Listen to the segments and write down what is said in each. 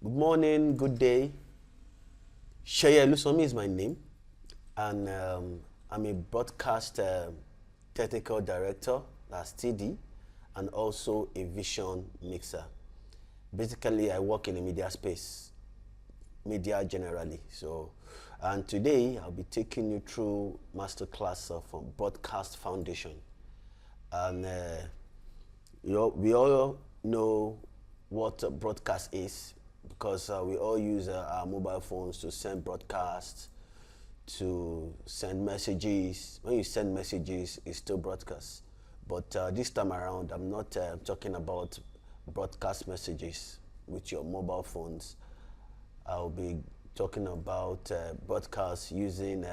Good morning, good day. Sheye Lusomi is my name, and I'm a broadcast technical director, that's TD, and also a vision mixer. Basically, I work in the media space, media generally. And today I'll be taking you through masterclass from Broadcast Foundation. And we all know what a broadcast is because we all use our mobile phones to send broadcasts, to send messages. When you send messages, it's still broadcast. But this time around, I'm not talking about broadcast messages with your mobile phones. I'll be talking about broadcasts using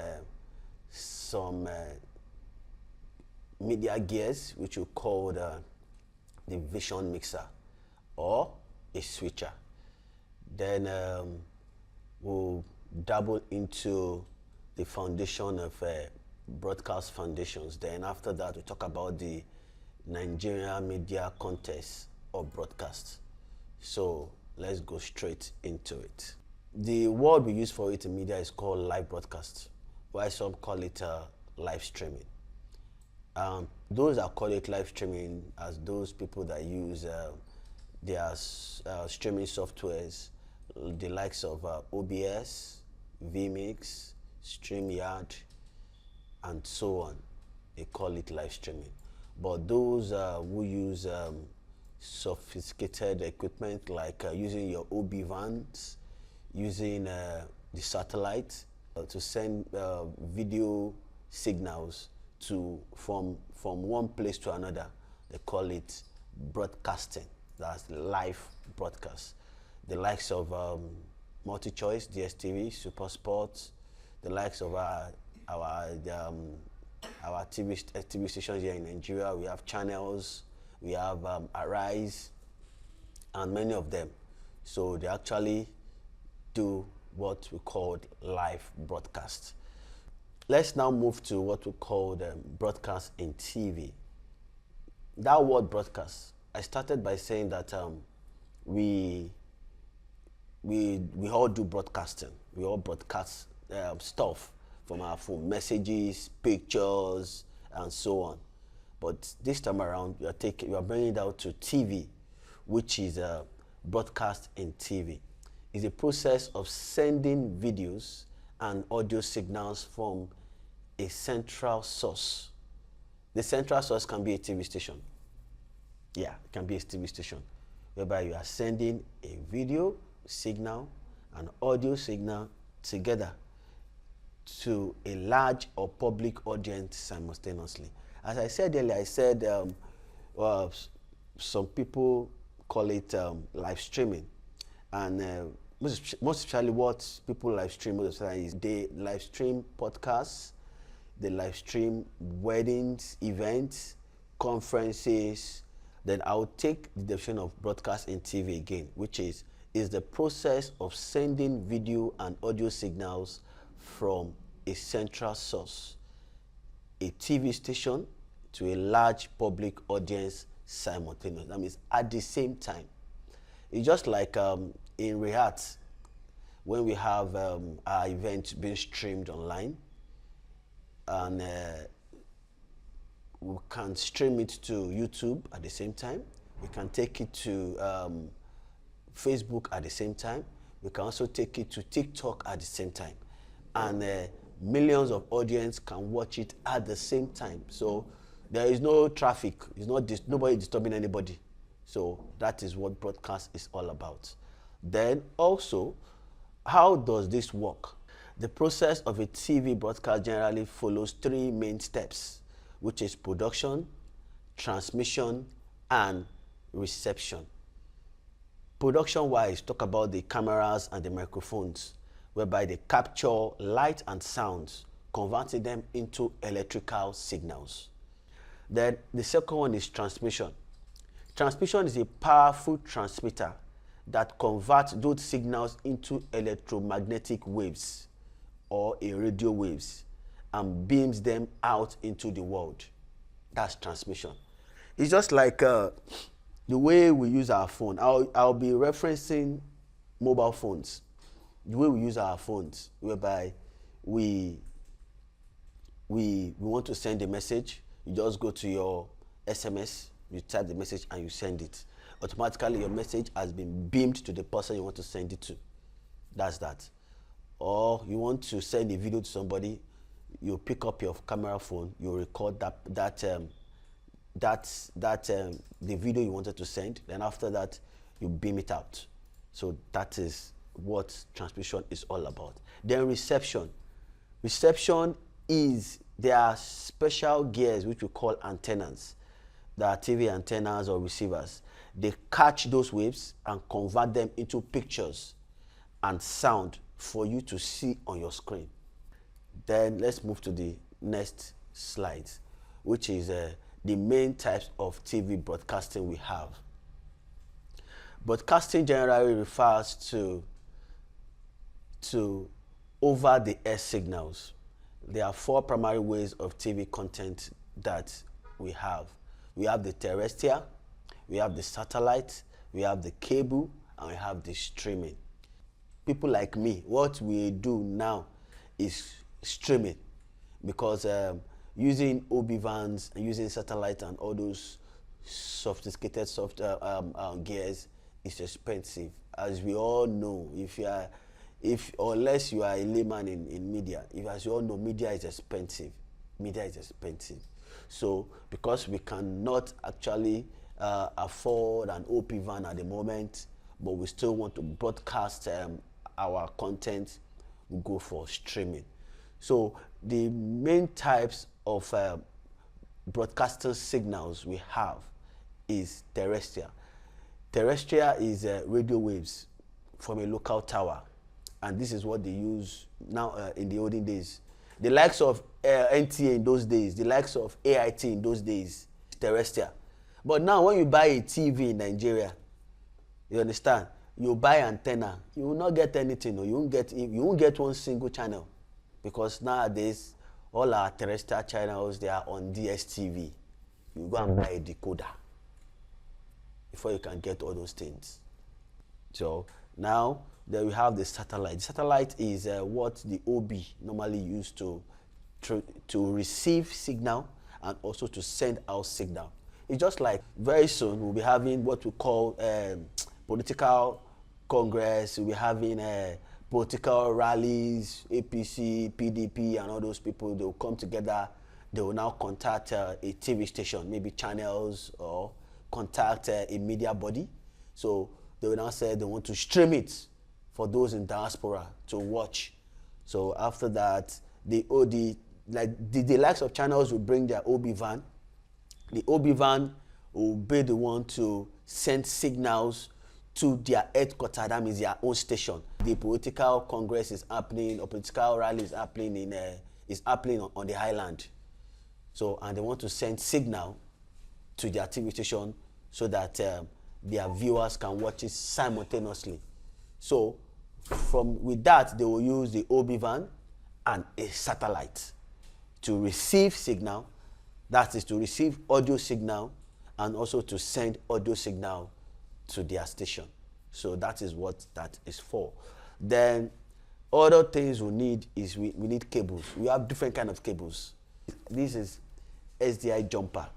some media gears, which we call the vision mixer or a switcher. Then we'll dabble into the foundation of broadcast foundations. Then after that, we'll talk about the Nigeria Media Contest of Broadcast. So let's go straight into it. The word we use for it in media is called live broadcast, while some call it live streaming. Those that call it live streaming as those people that use their streaming softwares, the likes of OBS, vMix, StreamYard, and so on. They call it live streaming. But those who use sophisticated equipment like using your OB vans, using the satellite to send video signals from one place to another, they call it broadcasting. That's live broadcast. The likes of MultiChoice, DSTV, Super Sports, the likes of our TV stations here in Nigeria. We have channels, we have Arise, and many of them. So they actually do what we call live broadcast. Let's now move to what we call broadcast in TV. That word broadcast, I started by saying that we all do broadcasting. We all broadcast stuff from our phone, messages, pictures, and so on. But this time around, we are bringing it out to TV, which is broadcast in TV. It's a process of sending videos and audio signals from a central source. The central source can be a TV station. Yeah, it can be a TV station, whereby you are sending a video signal and audio signal together to a large or public audience simultaneously. As I said earlier, I said some people call it live streaming, and most especially what people live stream most of the time is they live stream podcasts, they live stream weddings, events, conferences. Then I'll take the definition of broadcast in TV again, which is the process of sending video and audio signals from a central source, a TV station, to a large public audience simultaneously. That means at the same time. It's just like in Rehat, when we have our event being streamed online, and we can stream it to YouTube at the same time. We can take it to Facebook at the same time. We can also take it to TikTok at the same time. And millions of audience can watch it at the same time. So there is no traffic. It's not nobody disturbing anybody. So that is what broadcast is all about. Then also, how does this work? The process of a TV broadcast generally follows three main steps, which is production, transmission, and reception. Production-wise, talk about the cameras and the microphones, whereby they capture light and sounds, converting them into electrical signals. Then the second one is transmission. Transmission is a powerful transmitter that converts those signals into electromagnetic waves or a radio waves and beams them out into the world. That's transmission. It's just like the way we use our phone. I'll be referencing mobile phones, the way we use our phones, whereby we want to send a message, you just go to your SMS, you type the message and you send it. Automatically your message has been beamed to the person you want to send it to. That's that. Or you want to send a video to somebody, you pick up your camera phone, you record the video you wanted to send, then after that you beam it out. So that is what transmission is all about. Then reception. Reception is, there are special gears which we call antennas. There are TV antennas or receivers. They catch those waves and convert them into pictures and sound for you to see on your screen. Then let's move to the next slide, which is the main types of TV broadcasting we have. Broadcasting generally refers to over-the-air signals. There are 4 primary ways of TV content that we have. We have the terrestrial, we have the satellite, we have the cable, and we have the streaming. People like me, what we do now is streaming, because using OB vans and using satellite and all those sophisticated gears is expensive. As we all know, unless you are a layman in media, as you all know, media is expensive. So because we cannot actually afford an OP van at the moment, but we still want to broadcast our content, we go for streaming. So the main types of broadcasting signals we have is terrestrial. Terrestrial is radio waves from a local tower, and this is what they use now in the olden days. The likes of NTA in those days, the likes of AIT in those days, terrestrial. But now when you buy a TV in Nigeria, you understand, you buy antenna, you will not get anything, or you won't get one single channel, because nowadays all our terrestrial channels, they are on DSTV. You go and buy a decoder before you can get all those things. So now there we have the satellite. The satellite is what the OB normally use to receive signal and also to send out signal. It's just like very soon we'll be having what we call political congress. We'll be having political rallies, APC, PDP, and all those people. They will come together. They will now contact a TV station, maybe channels, or contact a media body. So they will now say they want to stream it for those in diaspora to watch. So after that, the likes of channels will bring their OB van. The OB van will be the one to send signals to their headquarters, that means their own station. The political congress is happening, or political rally is happening on the island. So, and they want to send signal to their TV station so that their viewers can watch it simultaneously. So, with that, they will use the OB van and a satellite to receive signal, that is to receive audio signal, and also to send audio signal to their station. So that is what that is for. Then other things we need is we need cables. We have different kind of cables. This is SDI jumper.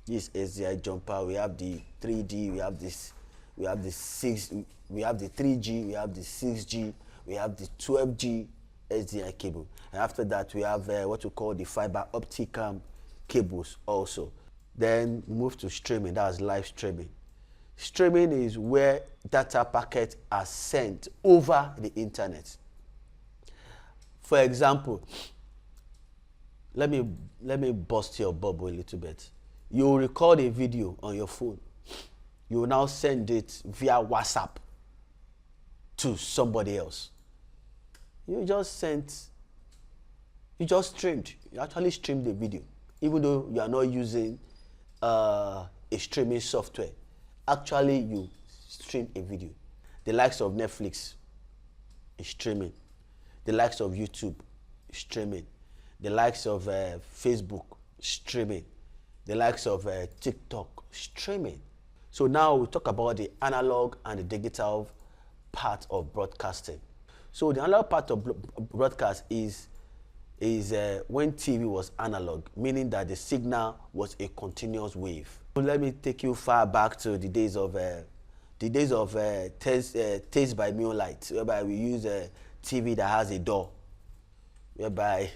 This SDI jumper. We have the 3D. We have this. We have the 6. We have the 3G. We have the 6G. We have the 12G SDI cable. And after that, we have what we call the fiber optic cables also. Then move to streaming. That's live streaming. Streaming is where data packets are sent over the internet. For example, let me bust your bubble a little bit. You record a video on your phone. You will now send it via WhatsApp to somebody else. You actually streamed the video, even though you are not using a streaming software. Actually, you stream a video. The likes of Netflix is streaming. The likes of YouTube is streaming. The likes of Facebook streaming. The likes of TikTok streaming. So now we talk about the analog and the digital part of broadcasting. So the analog part of broadcast is when TV was analog, meaning that the signal was a continuous wave. So let me take you far back to the days of taste by moonlight, whereby we use a TV that has a door, whereby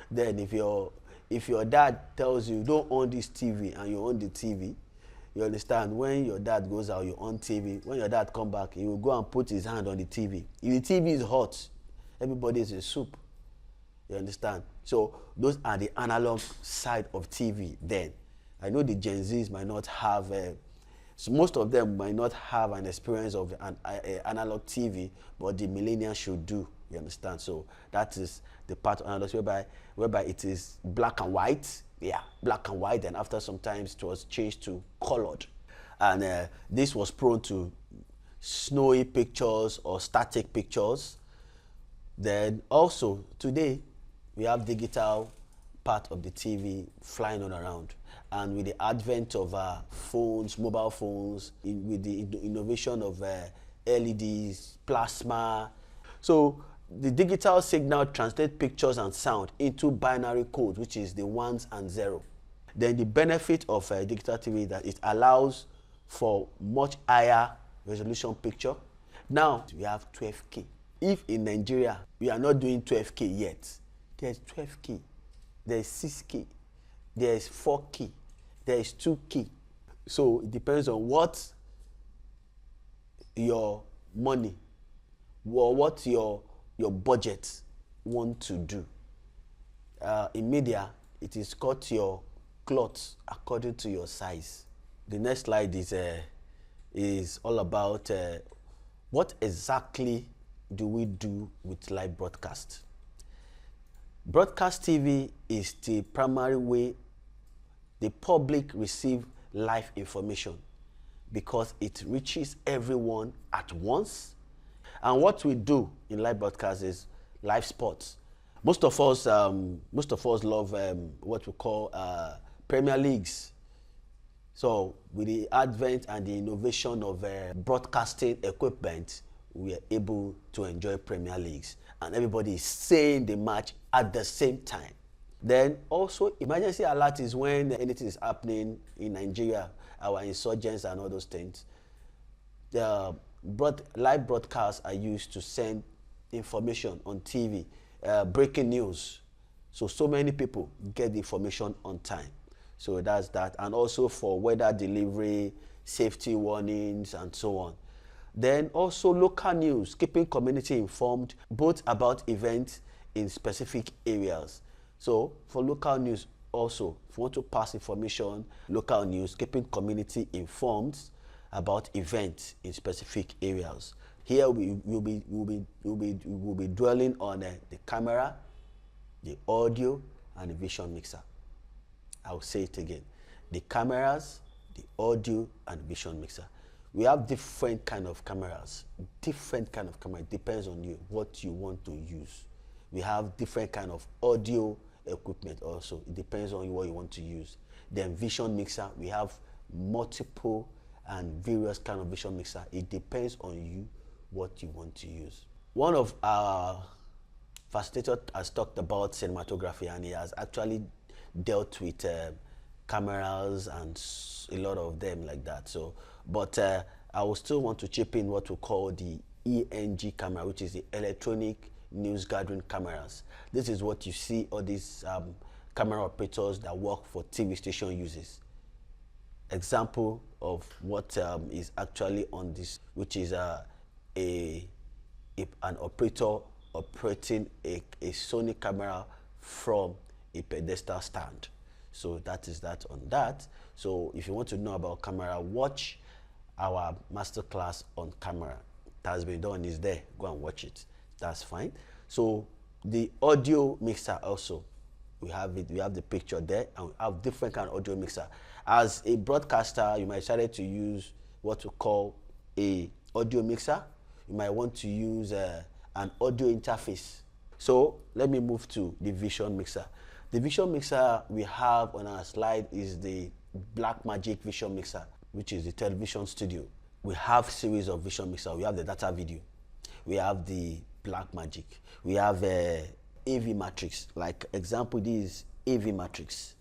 then if your dad tells you don't own this TV and you own the TV, you understand, when your dad goes out, you on TV. When your dad come back, he will go and put his hand on the TV. If the TV is hot, everybody is in soup. You understand? So those are the analog side of TV then. I know the Gen Zs might not have, so most of them might not have an experience of an analog TV, but the millennials should do. You understand? So that is the part of analog, whereby it is black and white. Yeah, black and white, and after sometimes it was changed to colored. And this was prone to snowy pictures or static pictures. Then also today we have digital part of the TV flying on around. And with the advent of phones, mobile phones, with the innovation of LEDs, plasma. So the digital signal translates pictures and sound into binary code, which is the ones and zero. Then the benefit of digital TV is that it allows for much higher resolution picture. Now we have 12K. If in Nigeria we are not doing 12K yet, there's 12K, there's 6K, there's 4K, there's 2K. So it depends on what your money or what your budget want to do. In media, it is cut your clothes according to your size. The next slide is all about what exactly do we do with live broadcast. Broadcast TV is the primary way the public receive live information because it reaches everyone at once. And what we do in live broadcast is live sports. Most of us love what we call Premier Leagues. So with the advent and the innovation of broadcasting equipment, we are able to enjoy Premier Leagues, and everybody is seeing the match at the same time. Then also emergency alert is when anything is happening in Nigeria, our insurgents and all those things. The live broadcasts are used to send information on TV, breaking news. So many people get the information on time. So that's that. And also for weather delivery, safety warnings, and so on. Then also local news, keeping community informed, both about events in specific areas. So for local news also, if you want to pass information, local news, keeping community informed about events in specific areas. Here we will be dwelling on the camera, the audio, and the vision mixer. I'll say it again. The cameras, the audio, and vision mixer. We have different kind of cameras. Different kind of camera. It depends on you, what you want to use. We have different kind of audio equipment also. It depends on what you want to use. Then vision mixer, we have multiple and various kind of vision mixer. It depends on you, what you want to use. One of our facilitators has talked about cinematography, and he has actually dealt with cameras and a lot of them like that. So, but I will still want to chip in what we call the ENG camera, which is the electronic news gathering cameras. This is what you see all these camera operators that work for TV station uses. Example of what is actually on this, which is an operator operating a Sony camera from a pedestal stand. So that is that on that. So if you want to know about camera, watch our masterclass on camera. It has been done, is there. Go and watch it. That's fine. So the audio mixer also, we have it. We have the picture there, and we have different kind of audio mixer. As a broadcaster, you might decide to use what we call a audio mixer. You might want to use an audio interface. So let me move to the vision mixer. The vision mixer we have on our slide is the Blackmagic vision mixer, which is the television studio. We have series of vision mixer. We have the data video. we have the black magic, we have AV matrix. Like example, this is AV matrix.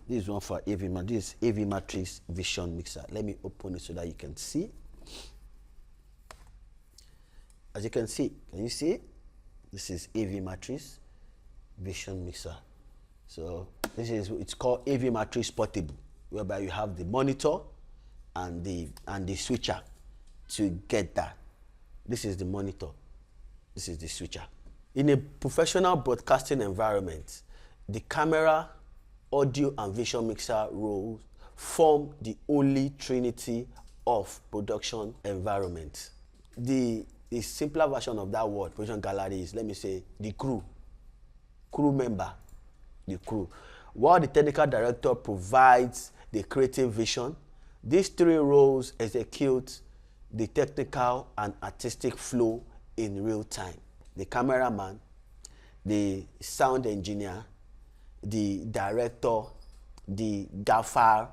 This is one for AV matrix. This is AV matrix vision mixer. Let me open it so that you can see. As you can see, can you see it? This is AV matrix vision mixer. So this is, it's called AV matrix portable, whereby you have the monitor and the switcher to get that. This is the monitor. This is the switcher. In a professional broadcasting environment, the camera, audio, and vision mixer roles form the holy trinity of production environment. The simpler version of that word, production gallery, is, let me say, the crew member, the crew. While the technical director provides the creative vision, these three roles execute the technical and artistic flow in real time. The cameraman, the sound engineer, the director, the gaffer,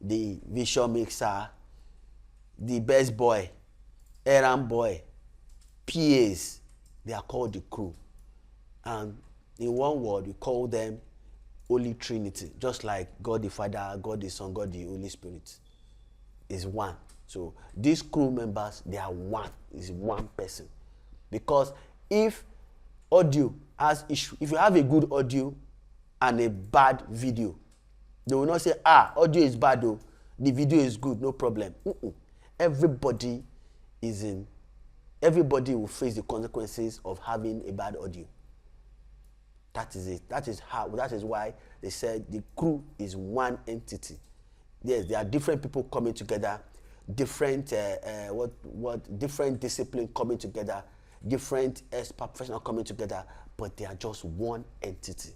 the vision mixer, the best boy, errand boy, PAs, they are called the crew. And in one word, we call them Holy Trinity, just like God the Father, God the Son, God the Holy Spirit is one. So these crew members, they are one, is one person. Because if audio has issue, if you have a good audio and a bad video, they will not say, audio is bad though, the video is good, no problem. Everybody will face the consequences of having a bad audio. That is it. That is why they said the crew is one entity. Yes, there are different people coming together, different different discipline coming together, different expert professional coming together, but they are just one entity.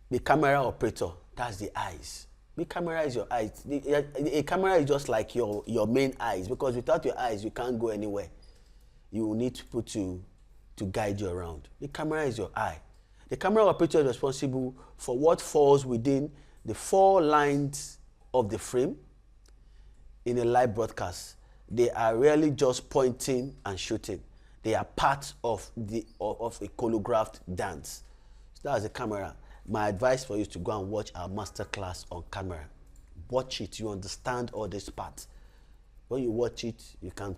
The camera operator, that's the eyes. The camera is your eyes. A camera is just like your main eyes, because without your eyes, you can't go anywhere. You will need people to guide you around. The camera is your eye. The camera operator is responsible for what falls within the 4 lines of the frame in a live broadcast. They are really just pointing and shooting. They are part of a choreographed dance. So that's the camera. My advice for you is to go and watch our masterclass on camera. Watch it, you understand all these parts. When you watch it, you can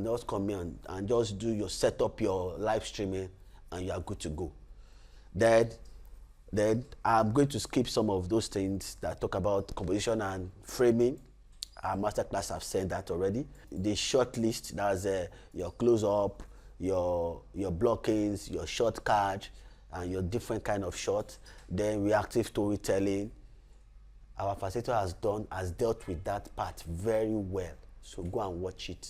just come in and just set up your live streaming, and you are good to go. Then I'm going to skip some of those things that talk about composition and framing. Our masterclass have said that already. The short list, that's your close-up, your blockings, your short card, and your different kind of shots. Then reactive storytelling. Our facilitator has dealt with that part very well. So go and watch it.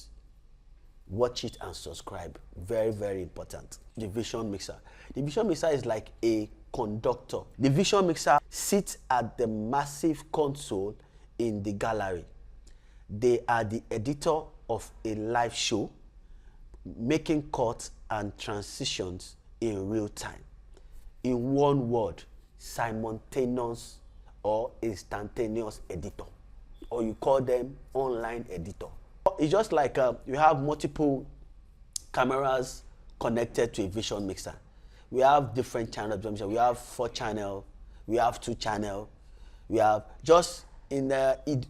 Watch it and subscribe. Very, very important. The vision mixer. The vision mixer is like a conductor. The vision mixer sits at the massive console in the gallery. They are the editor of a live show, making cuts and transitions in real time. In one word, simultaneous or instantaneous editor, or you call them online editor. It's just like you have multiple cameras connected to a vision mixer. We have different channels. We have 4 channel, we have 2 channel, we have just in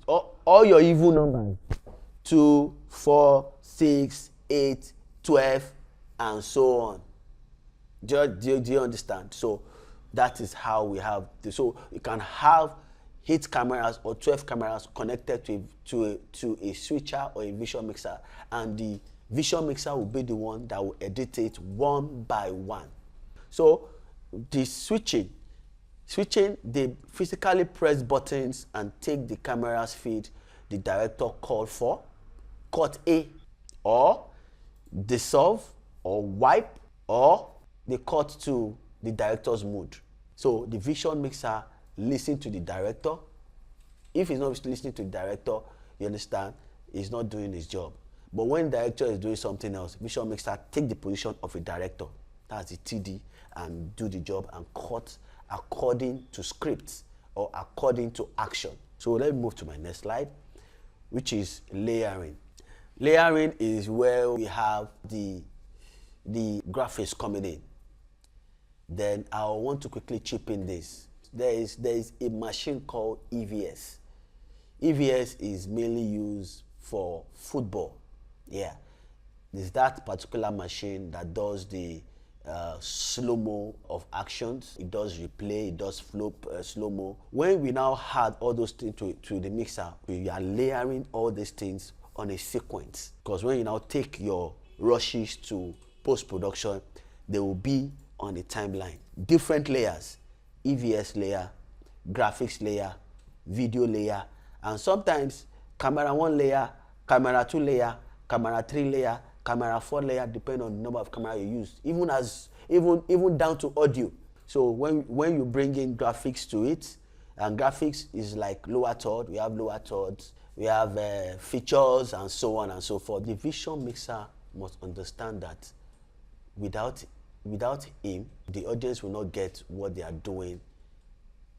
all your even numbers, 2, 4, 6, 8, 12, and so on. Do you understand? So that is how we have this. So you can have 8 cameras or 12 cameras connected to a switcher or a vision mixer, and the vision mixer will be the one that will edit it one by one. So the switching, they physically press buttons and take the camera's feed the director called for, cut A, or dissolve, or wipe, or they cut to the director's mood. So the vision mixer listens to the director. If he's not listening to the director, you understand, he's not doing his job. But when the director is doing something else, vision mixer take the position of a director, that's the TD, and do the job and cut according to scripts or according to action. So let me move to my next slide, which is layering. Layering is where we have the the graphics coming in, then I want to quickly chip in this. There is a machine called EVS. EVS is mainly used for football. Yeah, there's that particular machine that does the slow-mo of actions. It does replay, it does slow-mo. When we now add all those things to the mixer, we are layering all these things on a sequence. Because when you now take your rushes to post-production, they will be on a timeline. Different layers, EVS layer, graphics layer, video layer, and sometimes camera 1 layer, camera 2 layer, camera 3 layer, camera 4 layer, depending on the number of camera you use, even down to audio. So when you bring in graphics to it, and graphics is like lower third, we have lower thirds, we have features and so on and so forth. The vision mixer must understand that without him, the audience will not get what they are doing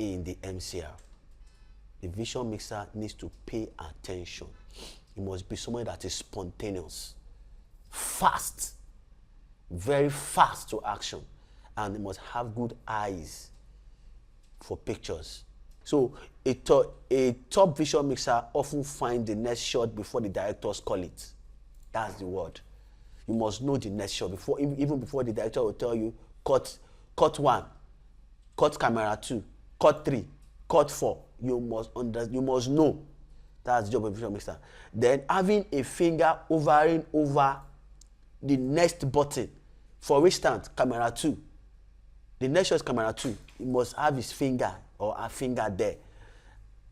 in the MCR. The vision mixer needs to pay attention. It must be someone that is spontaneous, fast, very fast to action, and it must have good eyes for pictures. So a top vision mixer often finds the next shot before the directors call it. That's the word. You must know the next shot even before the director will tell you cut 1, cut camera 2, cut 3, cut 4. You must know. That's the job of a vision mixer. Then having a finger hovering over the next button. For instance, camera 2. The next shot is camera 2. He must have his finger or a finger there.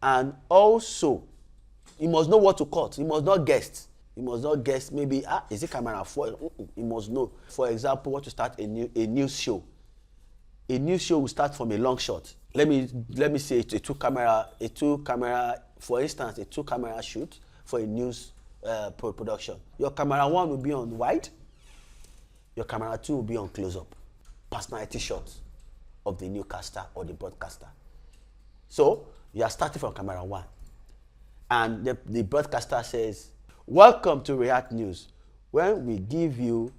And also, he must know what to cut. He must not guess. He must not guess maybe, is it camera 4? He must know. For example, want to start a news show. A news show will start from a long shot. Let me say it's a two camera, for instance, a 2-camera shoot for a news production. Your camera 1 will be on wide. Your camera 2 will be on close-up. Personality shots of the newscaster or the broadcaster. So you are starting from camera 1. And the broadcaster says, "Welcome to React News, where we give you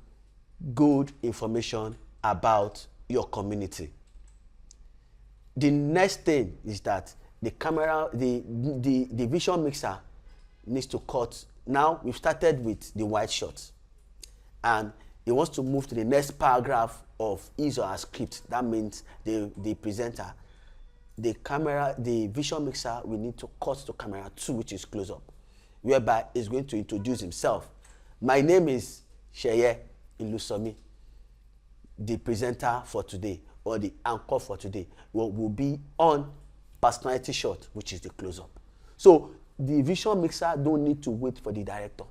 good information about your community." The next thing is that the camera, the vision mixer needs to cut. Now we've started with the wide shot, and he wants to move to the next paragraph of his or her script. That means the presenter, the vision mixer will need to cut to camera 2, which is close up, whereby he's going to introduce himself. "My name is Sheye Ilusomi. The presenter for today, or the anchor for today, will be on personality shot, which is the close-up." So the vision mixer don't need to wait for the director.